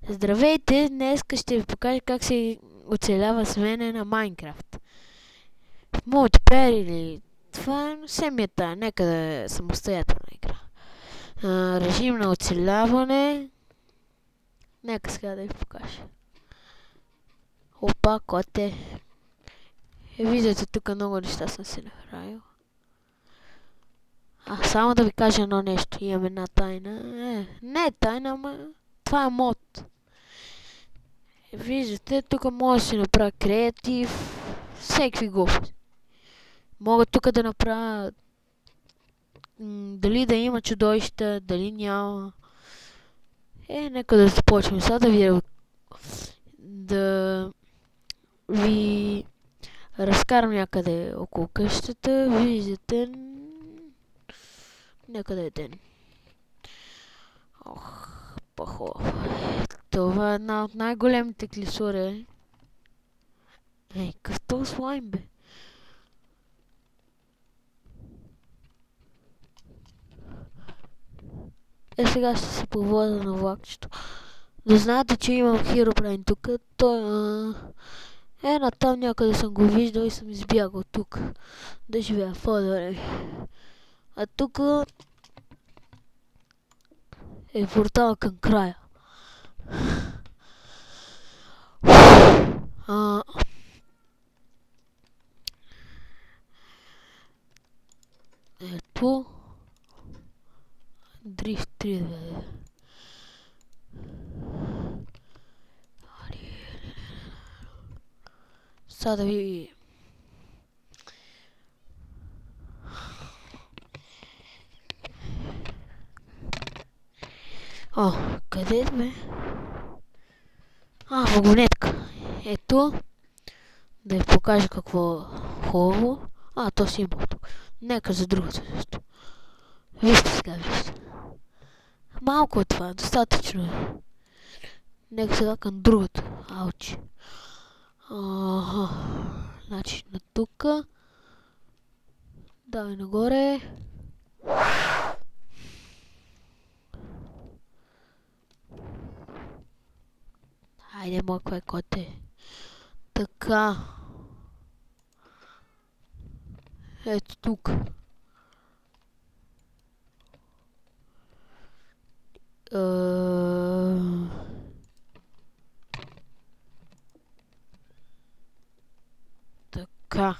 Здравейте, днес ще ви покажа как се оцелява с мене на Майнкрафт. В мултиплеер или това не ми е тая, нека да е самостоятелна игра. Режим на оцеляване. Нека сега да ви покажа. Опа, коте. Виждате, тук много неща съм си направил. Само да ви кажа едно нещо. Имам една тайна. Не е тайна, ама това е мод. Виждате, тук може да си направя креатив, всеки глупости. Мога тук да направя дали да има чудовища, дали няма. Нека да започнем сега да ви разкарам някъде около къщата. Виждате, нека да е ден. Ох, по-хубаво. Това е една от най-големите клисури. Какъв този слайм, бе? Сега ще се повода на влакчето. Да знаете, че имам Herobrine тук. Той натам някъде съм го виждал и съм избягал тук. Да живея по-добре. А тук е портал към края. Ето. Дрифт 3, бе. Сега да ви... къде сме? Вагонетка. Ето. Да ви покажа какво хубаво. То си има тук. Нека за другото също. Вижте сега, вижте. Малко е това, достатъчно е. Нека сега към другото. Аучи. Значи на тука. Давай нагоре. Хайде, моква коте. Така. Ето тук. Така.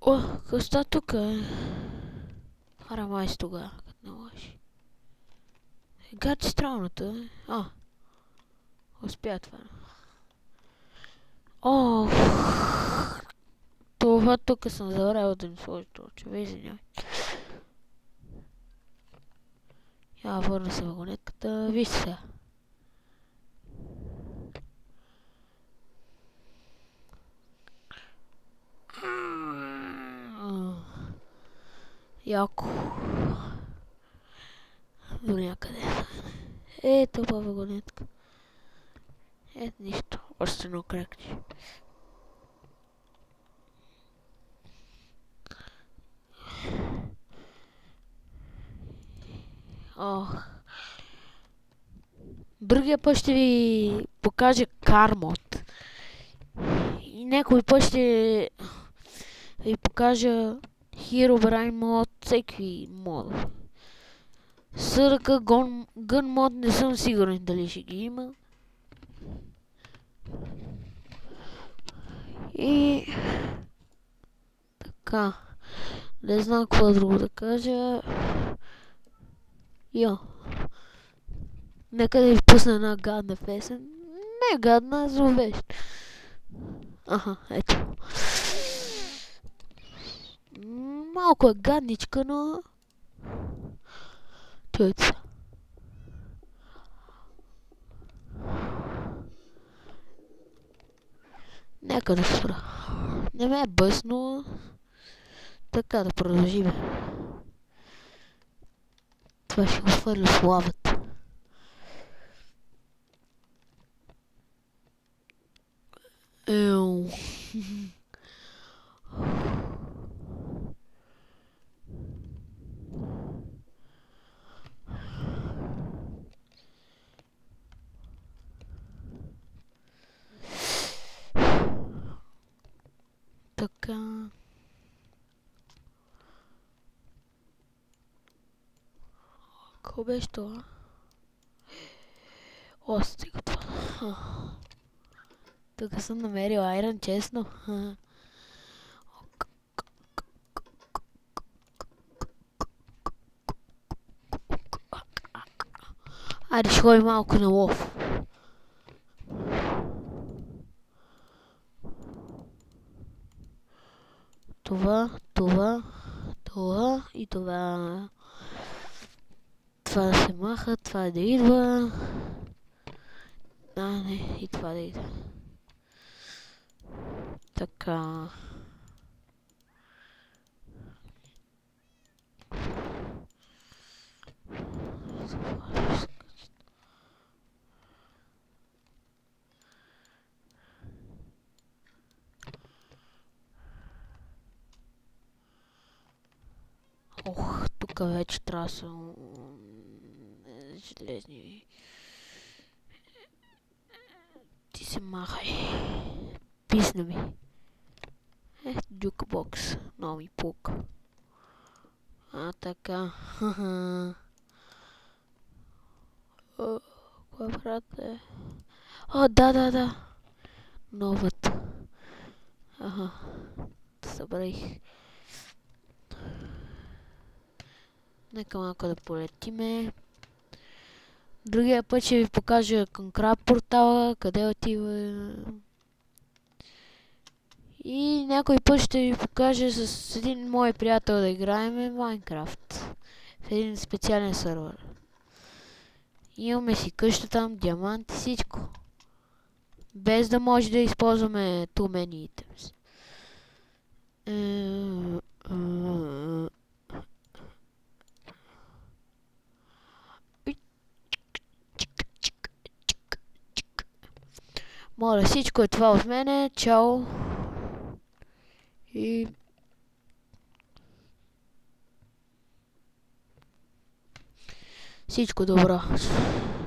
Какво ста тук, е? Хара майс тогава, като не лъжи. Гати странното, е. Успя това. Това тук съм забравил да ми сложи това, че ви извинявай. Върна се вагонетката. Вижте сега. Яко. До някъде. Ето па вагонетка. Ето нищо. Още едно кракче. Другия път ще ви покажа кармод. И някой път ще ви покажа Herobrine мод, всеки мод. СРК Gun мод не съм сигурен дали ще ги има. И така. Не знам какво друго да кажа. Нека да ви пусна една гадна песен. Не гадна, зловещ. Ето. Малко е гадничка, но... Чуйте се. Нека да спра. Не ме е бъсно. Така да продължим. Това ще го хвърля в лавата. Какво беше това? О, стига това. Тук съм намерил айрон, честно. Айде, ще ходим малко на лов. Това и това. Това да се маха, това да идва. Не, и това да идва. Така. Ох, тук вече трябва да са железни. Ти се махай. Писна ми. Джукбокс. Много ми пука. Така. Кой брат е? Да. Новата. Събрах. Нека малко да полетиме. Другия път ще ви покажа към края портала, къде отива. И някой път ще ви покажа с един мой приятел да играем Майнкрафт. В един специален сервер. Имаме си къща там, диамант и всичко. Без да може да използваме too many items. Моля, всичко е това от мене. Чао. И всичко добро.